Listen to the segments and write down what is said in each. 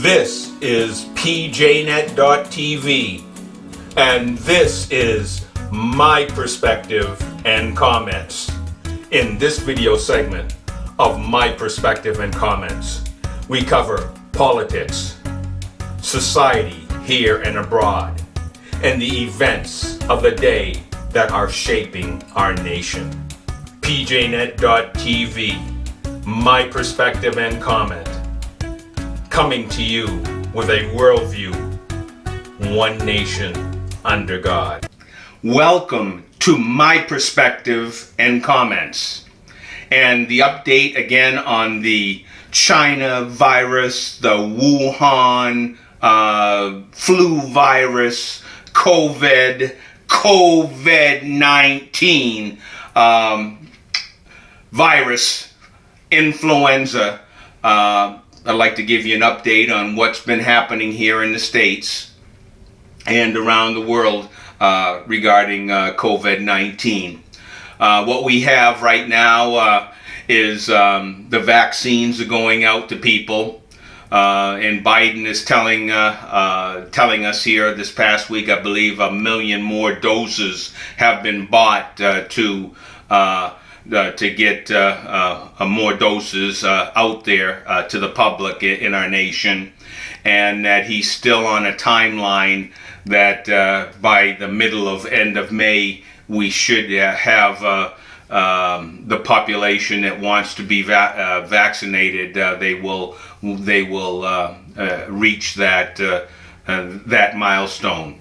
This is PJNET.TV, and this is my perspective and comments. In this video segment of My Perspective and Comments, we cover politics, society here and abroad, and the events of the day that are shaping our nation. PJNET.TV, My Perspective and Comment, coming to you with a worldview, one nation under God. Welcome to My Perspective and Comments, and the update again on the China virus, the Wuhan flu virus, COVID-19 virus, influenza. I'd like to give you an update on what's been happening here in the States and around the world regarding COVID-19. What we have right now is the vaccines are going out to people, and Biden is telling us here this past week, I believe, 1 million more doses have been bought to get more doses out there to the public in our nation, and that he's still on a timeline that by the end of May we should have the population that wants to be vaccinated. They will reach that milestone.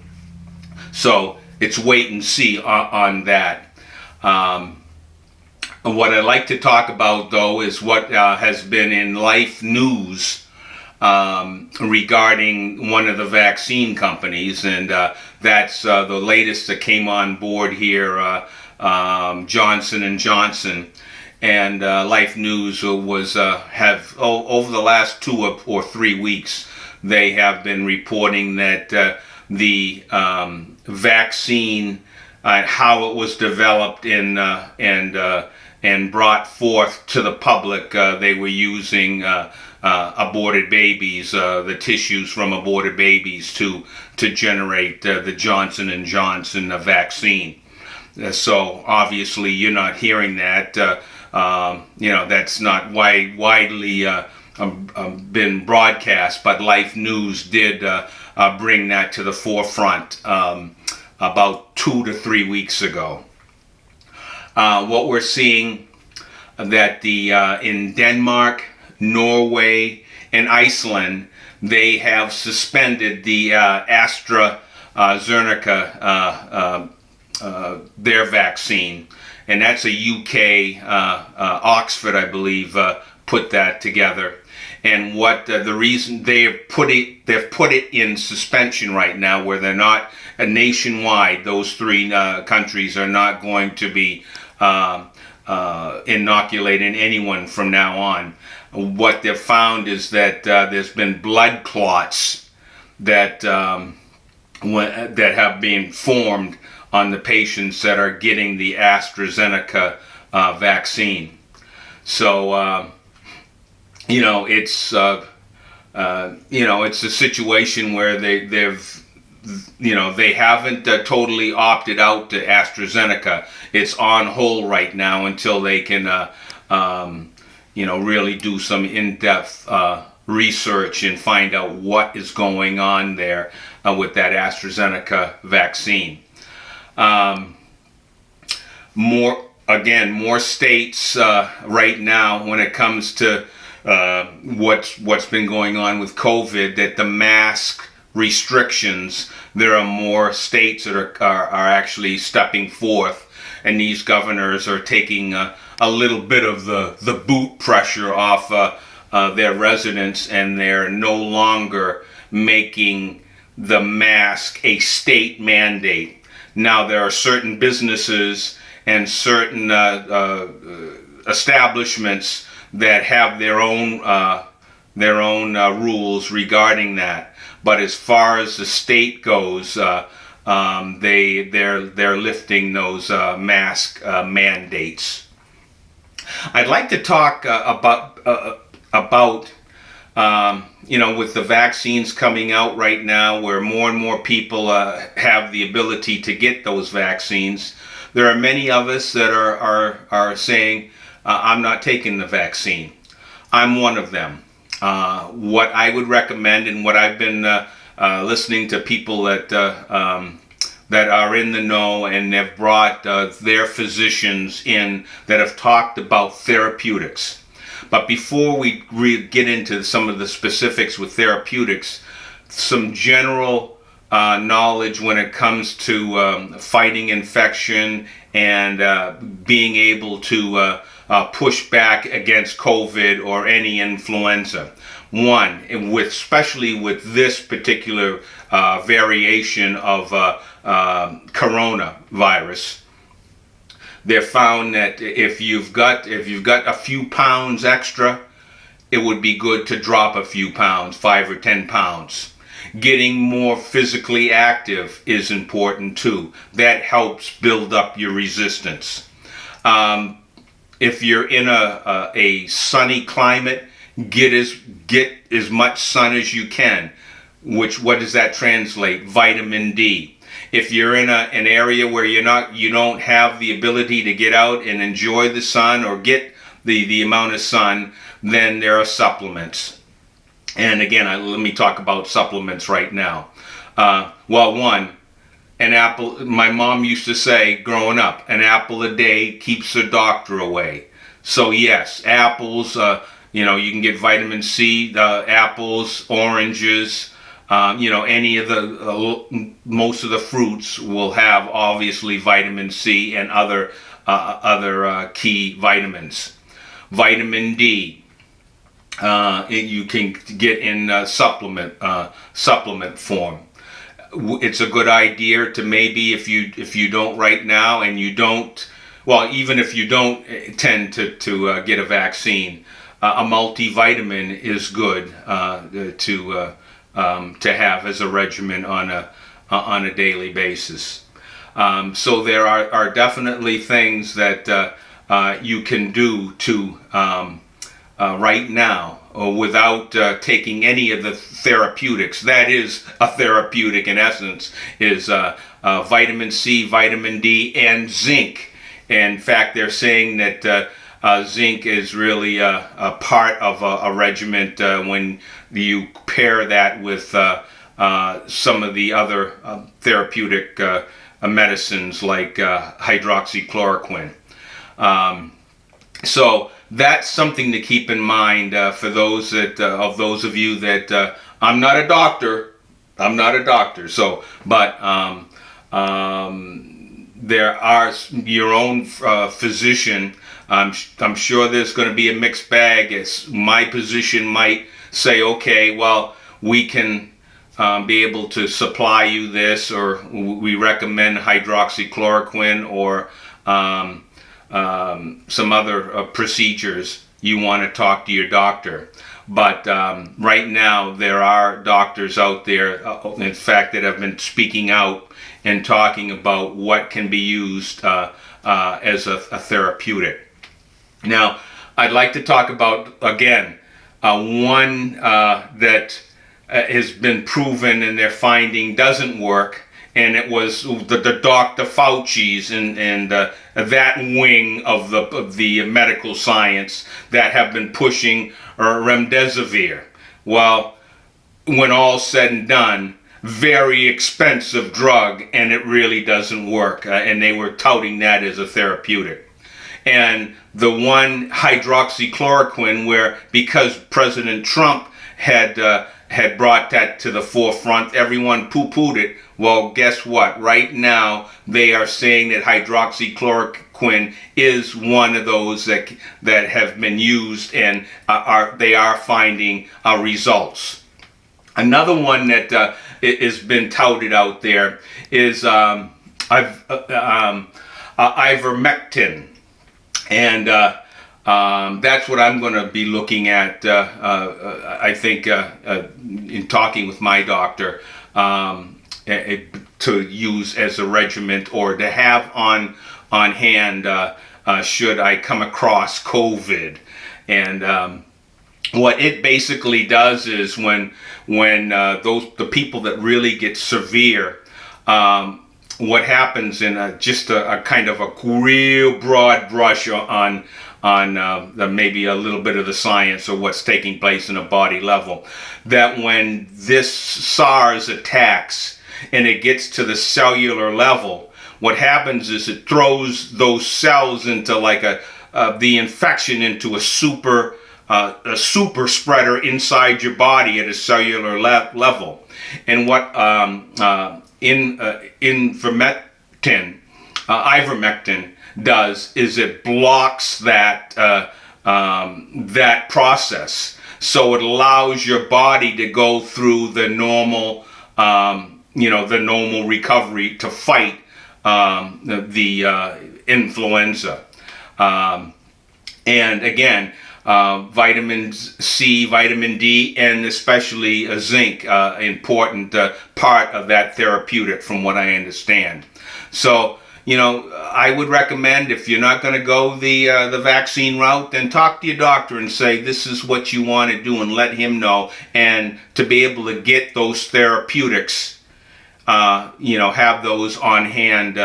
So it's wait and see on that. What I'd like to talk about, though, is what has been in life news regarding one of the vaccine companies, and that's the latest that came on board here, Johnson & Johnson. And Life News was over the last 2 or 3 weeks, they have been reporting that the vaccine, how it was developed and brought forth to the public, they were using aborted babies, the tissues from aborted babies to generate the Johnson & Johnson vaccine. So obviously you're not hearing that. That's not widely been broadcast, but Life News did bring that to the forefront about 2 to 3 weeks ago. What we're seeing that in Denmark, Norway, and Iceland, they have suspended the AstraZeneca their vaccine, and that's a UK Oxford, I believe, put that together. And what the reason they've put it in suspension right now, where they're not nationwide. Those 3 countries are not going to be inoculating anyone from now on. What they've found is that there's been blood clots that have been formed on the patients that are getting the AstraZeneca vaccine. So it's a situation where they haven't totally opted out to AstraZeneca. It's on hold right now until they can really do some in-depth research and find out what is going on there with that AstraZeneca vaccine. More states right now, when it comes to what's been going on with COVID, that the mask restrictions, there are more states that are actually stepping forth, and these governors are taking a little bit of the boot pressure off their residents, and they're no longer making the mask a state mandate. Now there are certain businesses and certain establishments that have their own rules regarding that. But as far as the state goes, they're lifting those mask mandates. I'd like to talk about with the vaccines coming out right now, where more and more people have the ability to get those vaccines, there are many of us that are saying, I'm not taking the vaccine. I'm one of them. What I would recommend, and what I've been listening to people that are in the know and have brought their physicians in that have talked about therapeutics. But before we get into some of the specifics with therapeutics, some general knowledge when it comes to fighting infection and being able to push back against COVID or any influenza. One, especially with this particular variation of coronavirus, they found that if you've got a few pounds extra, it would be good to drop a few pounds, 5 or 10 pounds. Getting more physically active is important too. That helps build up your resistance. If you're in a sunny climate, get as much sun as you can. What does that translate? Vitamin D. If you're in an area where you don't have the ability to get out and enjoy the sun or get the amount of sun, then there are supplements. And again, let me talk about supplements right now. One, an apple. My mom used to say, growing up, an apple a day keeps the doctor away. So yes, apples. You can get vitamin C. Apples, oranges. Any of most of the fruits will have obviously vitamin C and other key vitamins. Vitamin D, you can get in supplement form. It's a good idea to maybe if you don't right now, and you don't, even if you don't tend to get a vaccine, a multivitamin is good to have as a regimen on a daily basis. So there are definitely things that you can do to right now without taking any of the therapeutics. That is a therapeutic in essence, is vitamin C, vitamin D, and zinc. In fact, they're saying that zinc is really a part of a regimen when you pair that with some of the other therapeutic medicines like hydroxychloroquine. So that's something to keep in mind for those of you that I'm not a doctor. So, but there are your own physician. I'm sure there's going to be a mixed bag. As my position might say, okay, well, we can be able to supply you this, or we recommend hydroxychloroquine or some other procedures. You want to talk to your doctor. But right now, there are doctors out there, in fact, that have been speaking out and talking about what can be used as a therapeutic. Now, I'd like to talk about, again, one that has been proven and they're finding doesn't work, and it was the Dr. Fauci's and that wing of the medical science that have been pushing remdesivir. Well, when all's said and done, very expensive drug, and it really doesn't work, and they were touting that as a therapeutic. And the one hydroxychloroquine, where because President Trump had brought that to the forefront, everyone poo-pooed it. Well, guess what? Right now, they are saying that hydroxychloroquine is one of those that have been used, and they are finding results. Another one that has been touted out there is ivermectin. And that's what I'm going to be looking at, I think, in talking with my doctor, to use as a regimen or to have on hand should I come across COVID. And what it basically does is when the people that really get severe, what happens in just a kind of a real broad brush on maybe a little bit of the science of what's taking place in a body level, that when this SARS attacks and it gets to the cellular level, what happens is it throws those cells into like the infection into a super spreader inside your body at a cellular level. And what ivermectin does is it blocks that process, so it allows your body to go through the normal the normal recovery to fight the influenza. And again, vitamin C, vitamin D, and especially zinc, important part of that therapeutic, from what I understand. So, I would recommend, if you're not going to go the vaccine route, then talk to your doctor and say this is what you want to do, and let him know, and to be able to get those therapeutics, have those on hand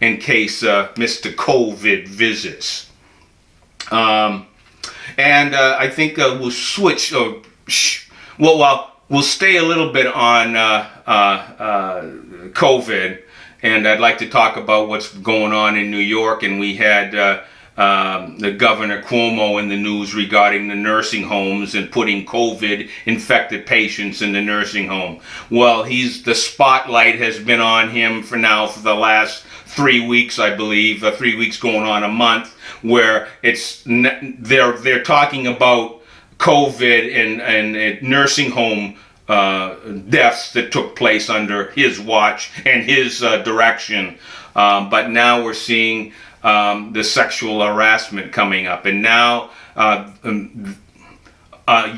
in case Mr. COVID visits. And I think we'll switch. We'll stay a little bit on COVID, and I'd like to talk about what's going on in New York. And we had the Governor Cuomo in the news regarding the nursing homes and putting COVID-infected patients in the nursing home. Well, the spotlight has been on him for the last 3 weeks, I believe, 3 weeks going on a month, where they're talking about COVID and nursing home deaths that took place under his watch and his direction. But now we're seeing the sexual harassment coming up, and now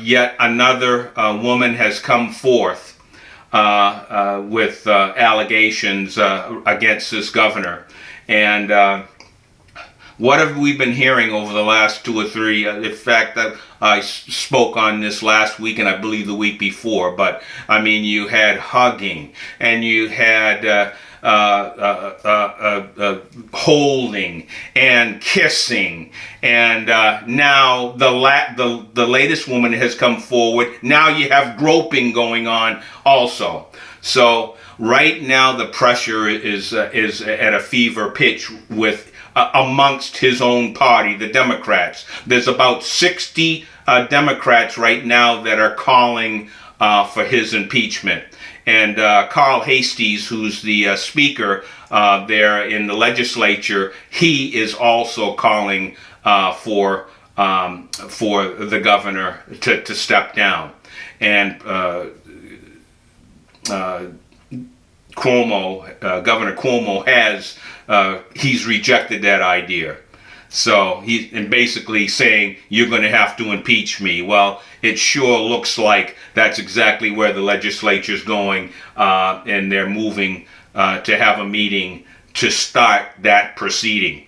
yet another woman has come forth with allegations against this governor. And what have we been hearing over the last 2 or 3? In fact, I spoke on this last week, and I believe the week before. But I mean, you had hugging, and you had holding and kissing, and now the latest woman has come forward. Now you have groping going on also. So right now the pressure is at a fever pitch with amongst his own party, the Democrats. There's about 60 Democrats right now that are calling for his impeachment. And Carl Hasties, who's the speaker there in the legislature, he is also calling for the governor to step down. And Governor Cuomo he's rejected that idea. So he's basically saying, you're going to have to impeach me. Well, it sure looks like that's exactly where the legislature's going, and they're moving to have a meeting to start that proceeding.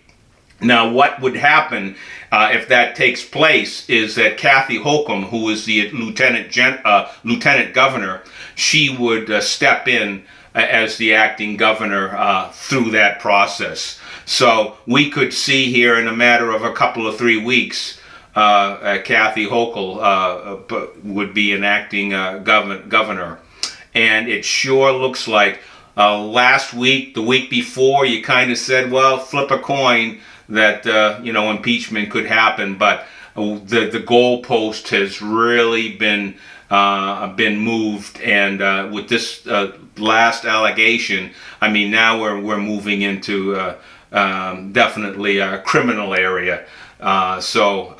Now, what would happen if that takes place is that Kathy Hochul, who is the lieutenant governor, she would step in as the acting governor through that process. So we could see here in a matter of a couple of 3 weeks, Kathy Hochul would be an acting governor. And it sure looks like last week, the week before, you kind of said, well, flip a coin that impeachment could happen. But the goalpost has really been moved, and with this last allegation, I mean, now we're moving into definitely a criminal area. So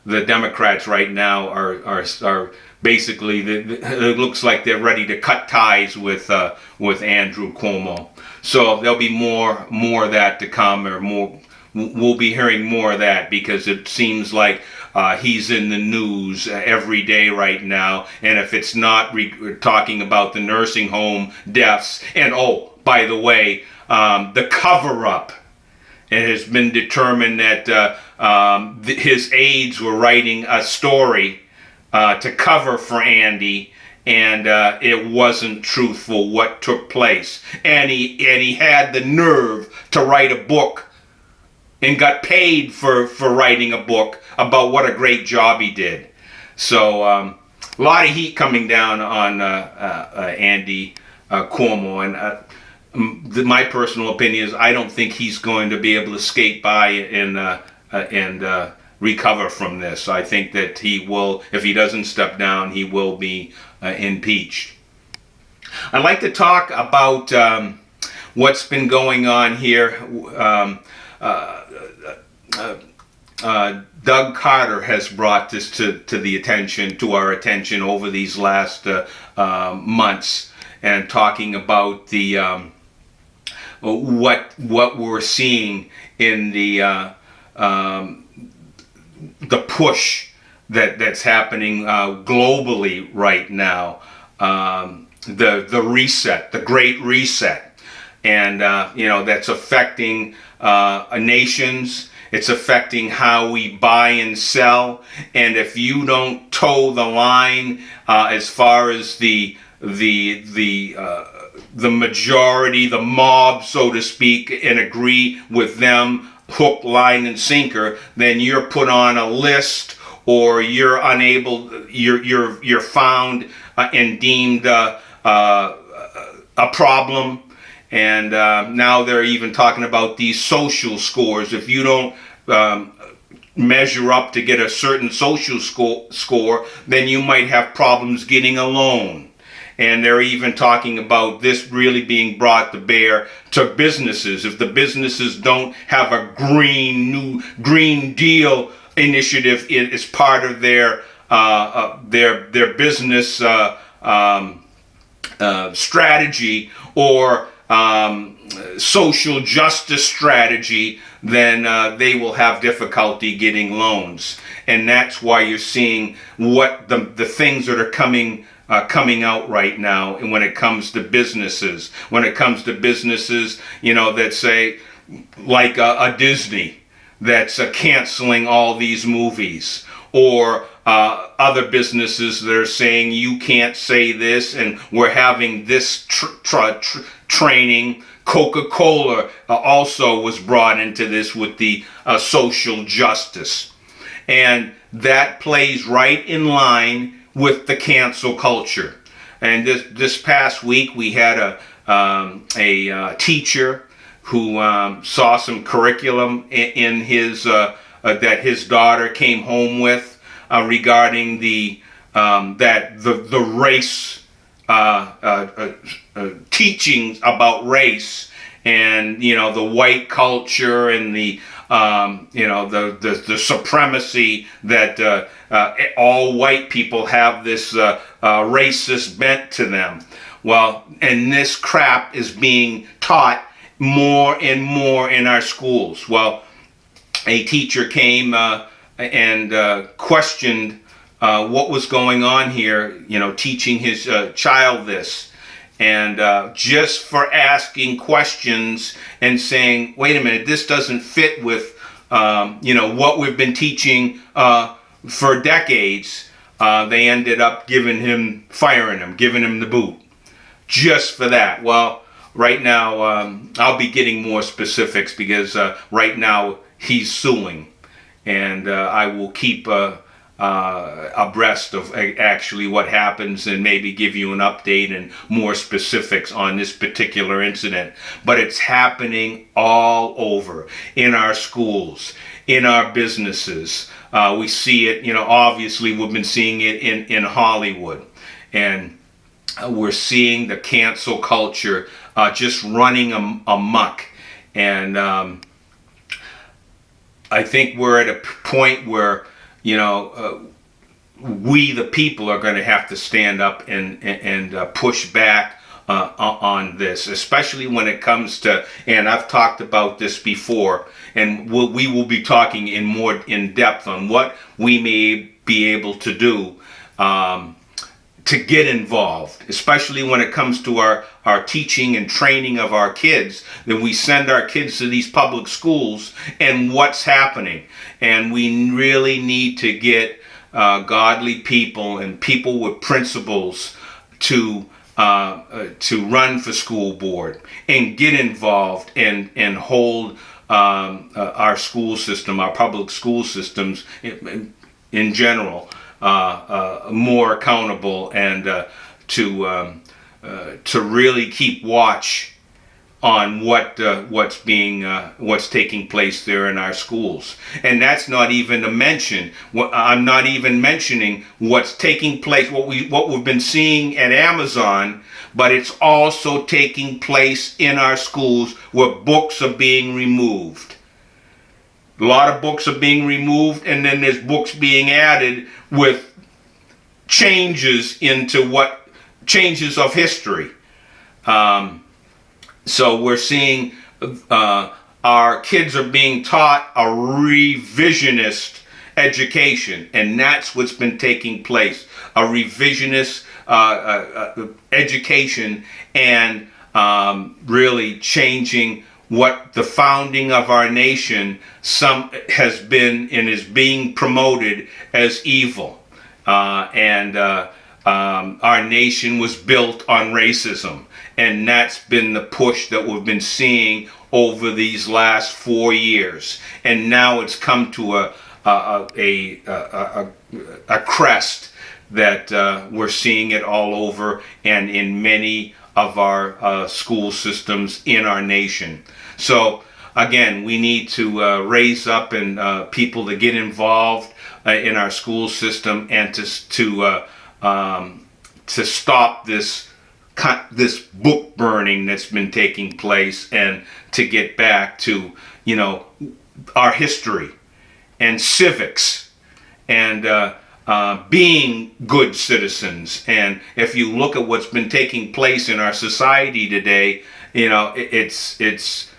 the Democrats right now are basically, it looks like they're ready to cut ties with Andrew Cuomo. So there'll be more of that to come, or more. We'll be hearing more of that, because it seems like he's in the news every day right now. And if it's not talking about the nursing home deaths, and oh, by the way, the cover-up, it has been determined that his aides were writing a story to cover for Andy, and it wasn't truthful what took place. And he had the nerve to write a book and got paid for writing a book about what a great job he did. So a lot of heat coming down on Andy Cuomo, and my personal opinion is I don't think he's going to be able to skate by and recover from this. I think that he will, if he doesn't step down, he will be impeached. I'd like to talk about what's been going on here. Doug Carter has brought this to our attention over these last months, and talking about the what we're seeing in the push that's happening globally right now, the reset, the Great Reset, and that's affecting nations. It's affecting how we buy and sell, and if you don't toe the line as far as the majority, the mob, so to speak, and agree with them, hook, line, and sinker, then you're put on a list, or you're unable, you're found and deemed a problem. And now they're even talking about these social scores. If you don't measure up to get a certain social score, then you might have problems getting a loan. And they're even talking about this really being brought to bear to businesses. If the businesses don't have a Green Deal initiative as part of their business strategy, or social justice strategy, then they will have difficulty getting loans. And that's why you're seeing what the things that are coming out right now. And when it comes to businesses, that say, like a Disney, that's canceling all these movies, or other businesses that are saying you can't say this, and we're having this training. Coca-Cola also was brought into this with the social justice, and that plays right in line with the cancel culture. And this past week we had a teacher who saw some curriculum in his that his daughter came home with regarding the race teachings about race, and the white culture, and the supremacy that all white people have this racist bent to them. Well, and this crap is being taught more and more in our schools. Well, a teacher came and questioned what was going on here, teaching his child this. And just for asking questions and saying, wait a minute, this doesn't fit with, what we've been teaching for decades, they ended up firing him, giving him the boot, just for that. Well, right now, I'll be getting more specifics, because right now he's suing, and I will keep abreast of actually what happens, and maybe give you an update and more specifics on this particular incident. But it's happening all over, in our schools, in our businesses. We see it, obviously we've been seeing it in Hollywood, and we're seeing the cancel culture just running amok. And I think we're at a point where we the people are going to have to stand up and push back on this, especially when it comes to, and I've talked about this before, and we will be talking more in depth on what we may be able to do to get involved, especially when it comes to our teaching and training of our kids. Then we send our kids to these public schools, and what's happening. And we really need to get godly people and people with principles to run for school board and get involved and hold our school system, our public school systems in general, more accountable, and to really keep watch on what's taking place there in our schools. And that's not even to mention I'm not even mentioning what's taking place, what we've been seeing at Amazon, but it's also taking place in our schools where books are being removed. A lot of books are being removed, and then there's books being added with changes of history. So we're seeing our kids are being taught a revisionist education, and that's what's been taking place. A revisionist education, and really changing what the founding of our nation has been and is being promoted as evil. And our nation was built on racism. And that's been the push that we've been seeing over these last 4 years. And now it's come to a crest that we're seeing it all over and in many of our school systems in our nation. So again, we need to raise up and people to get involved in our school system and to stop this book burning that's been taking place, and to get back to our history and civics and being good citizens. And if you look at what's been taking place in our society today, it's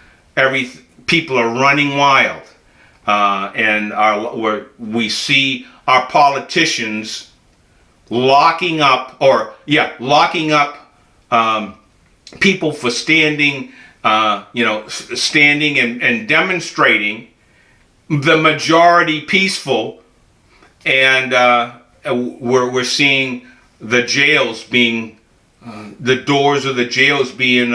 people are running wild, and we see our politicians locking up people for standing and demonstrating, the majority peaceful, and we're seeing the jails being, the doors of the jails being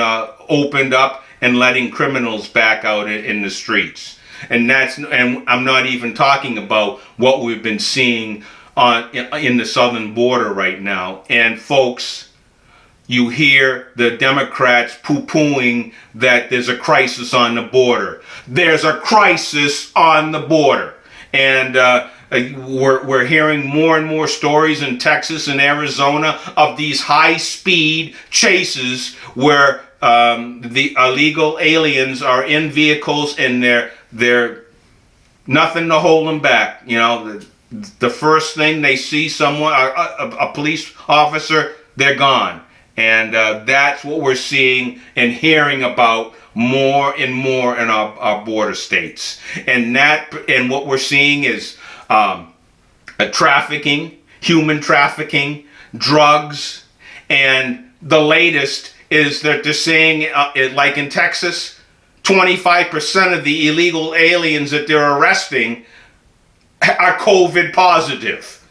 opened up and letting criminals back out in the streets. And I'm not even talking about what we've been seeing in the southern border right now. And folks, you hear the Democrats poo-pooing that there's a crisis on the border. There's a crisis on the border. And we're hearing more and more stories in Texas and Arizona of these high-speed chases where the illegal aliens are in vehicles and they're nothing to hold them back. The first thing they see someone, a police officer, they're gone. And that's what we're seeing and hearing about more and more in our border states. And what we're seeing is trafficking, human trafficking, drugs, and the latest is that they're saying, like in Texas, 25% of the illegal aliens that they're arresting are COVID positive.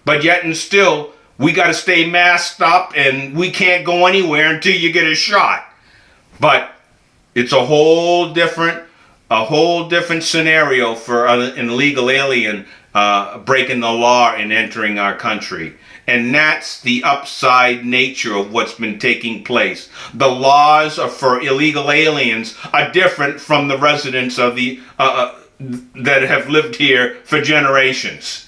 But yet and still, we got to stay masked up, and we can't go anywhere until you get a shot. But it's a whole different scenario for an illegal alien breaking the law and entering our country. And that's the upside nature of what's been taking place. The laws for illegal aliens are different from the residents of that have lived here for generations.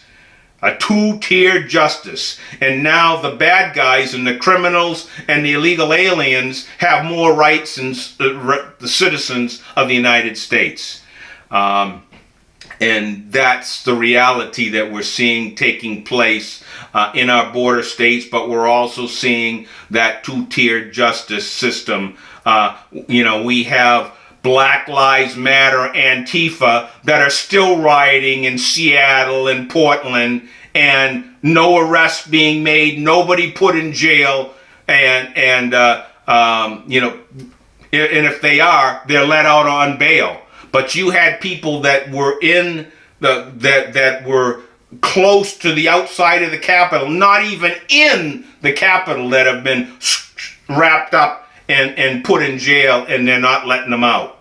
A two-tier justice. And now the bad guys and the criminals and the illegal aliens have more rights than the citizens of the United States. And that's the reality that we're seeing taking place in our border states, but we're also seeing that two-tier justice system. We have Black Lives Matter, Antifa, that are still rioting in Seattle and Portland, and no arrests being made, nobody put in jail, and if they are, they're let out on bail. But you had people that were that were close to the outside of the Capitol, not even in the Capitol, that have been wrapped up and put in jail, and they're not letting them out.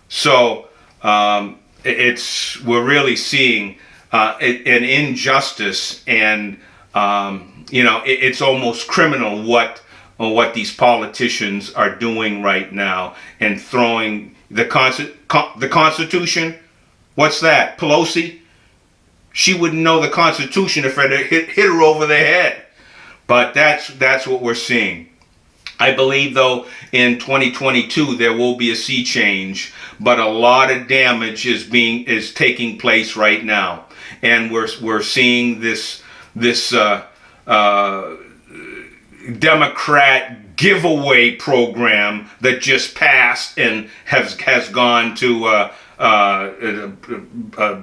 So we're really seeing an injustice, and it's almost criminal what these politicians are doing right now, and throwing the Constitution. What's that? Pelosi? She wouldn't know the Constitution if it hit her over the head. But that's what we're seeing. I believe, though, in 2022 there will be a sea change, but a lot of damage is taking place right now, and we're seeing this Democrat giveaway program that just passed and has gone to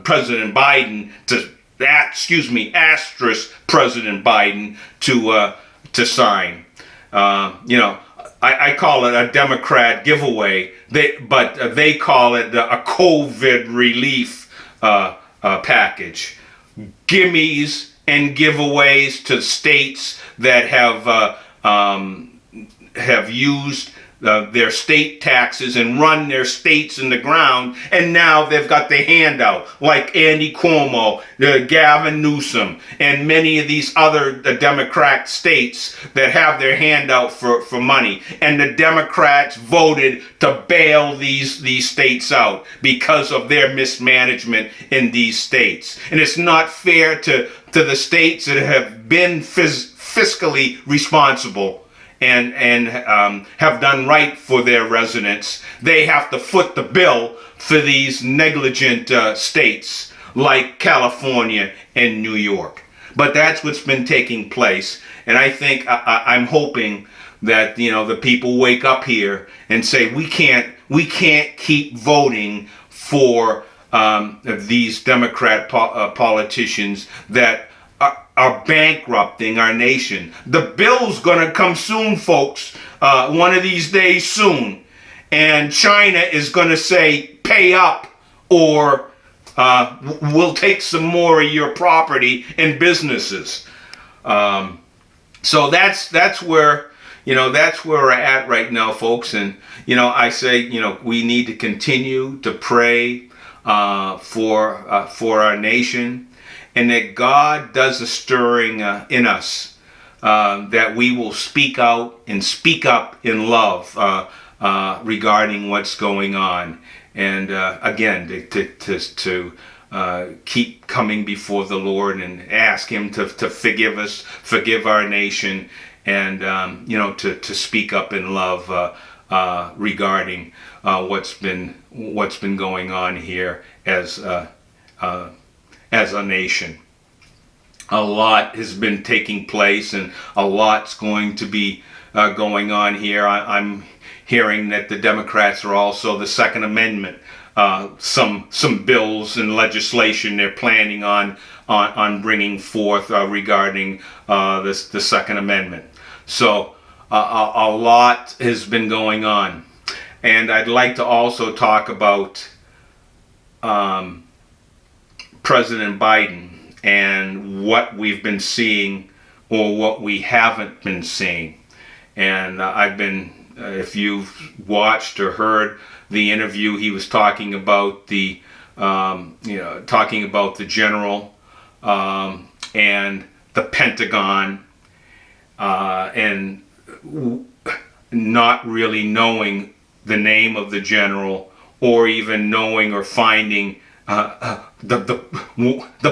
President Biden asterisk President Biden to sign. I call it a Democrat giveaway. They call it a COVID relief package. Gimmies and giveaways to states that have used their state taxes and run their states in the ground, and now they've got the handout, like Andy Cuomo, Gavin Newsom, and many of these other Democrat states that have their handout for money. And the Democrats voted to bail these states out because of their mismanagement in these states. And it's not fair to the states that have been fiscally responsible and have done right for their residents. They have to foot the bill for these negligent states like California and New York. But that's what's been taking place, and I think I'm hoping that the people wake up here and say we can't keep voting for these Democrat politicians that are bankrupting our nation. The bill's gonna come soon, folks, one of these days soon. And China is gonna say, pay up, or we'll take some more of your property and businesses. So that's where we're at right now, folks. And I say we need to continue to pray for our nation, and that God does a stirring in us, that we will speak out and speak up in love regarding what's going on, and again to keep coming before the Lord and ask Him to forgive us, forgive our nation, and to speak up in love regarding what's been going on here as a nation. A lot has been taking place, and a lot's going to be going on here. I'm hearing that the Democrats are also the Second Amendment. Some bills and legislation they're planning on bringing forth regarding the Second Amendment. So a lot has been going on, and I'd like to also talk about President Biden and what we've been seeing or what we haven't been seeing. And if you've watched or heard the interview, he was talking about the general and the Pentagon, and not really knowing the name of the general, or even knowing or finding the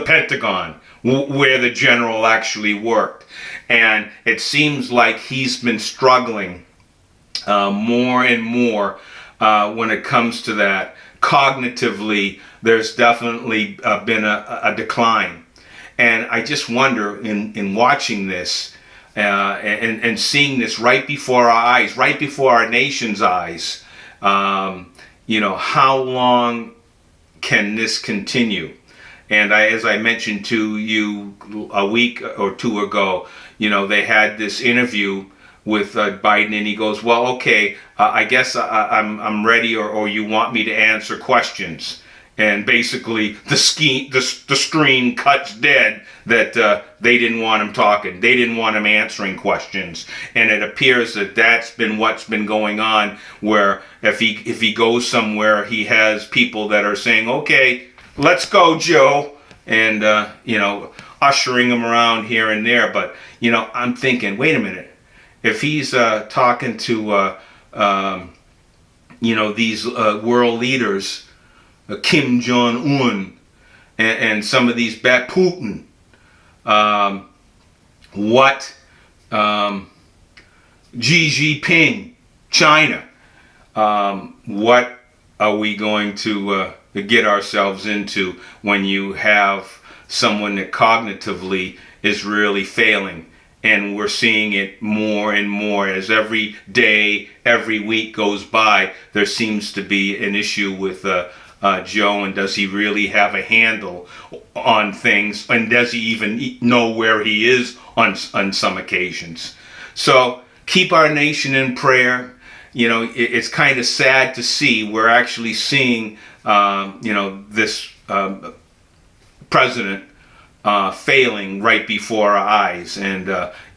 Pentagon, where the general actually worked. And it seems like he's been struggling more and more when it comes to that. Cognitively, there's definitely been a decline. And I just wonder, in watching this and seeing this right before our eyes, right before our nation's eyes, how long can this continue? And as I mentioned to you a week or two ago, they had this interview with Biden, and he goes, well, okay, I guess I'm ready, or you want me to answer questions. and basically the screen cuts dead that they didn't want him talking. They didn't want him answering questions. And it appears that that's been what's been going on, where if he goes somewhere, he has people that are saying, okay, let's go, Joe, and ushering him around here and there. But I'm thinking, wait a minute, if he's talking to these world leaders, Kim Jong-un and some of these Putin, Xi Jinping, China, what are we going to get ourselves into when you have someone that cognitively is really failing? And we're seeing it more and more as every day, every week goes by. There seems to be an issue with Joe, and does he really have a handle on things, and does he even know where he is on some occasions? So keep our nation in prayer. It's kind of sad to see. We're actually seeing this president failing right before our eyes, and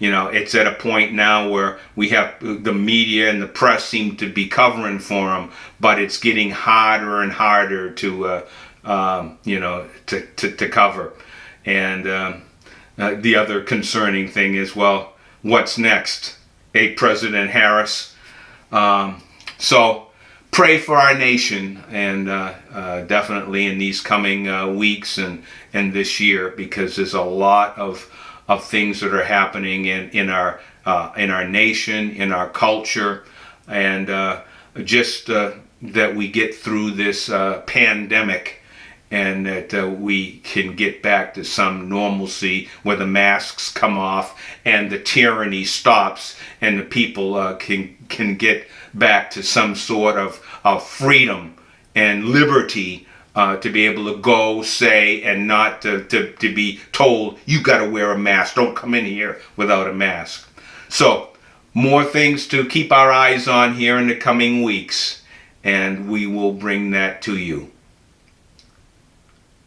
it's at a point now where we have the media and the press seem to be covering for him, but it's getting harder and harder to cover. And the other concerning thing is, well, what's next? President Harris. So pray for our nation, and definitely in these coming weeks and this year, because there's a lot of things that are happening in our nation, in our culture, and just that we get through this pandemic, and that we can get back to some normalcy where the masks come off and the tyranny stops, and the people can get back to some sort of freedom and liberty, to be able to go, say, and not to be told, you got to wear a mask, don't come in here without a mask. So more things to keep our eyes on here in the coming weeks, and we will bring that to you.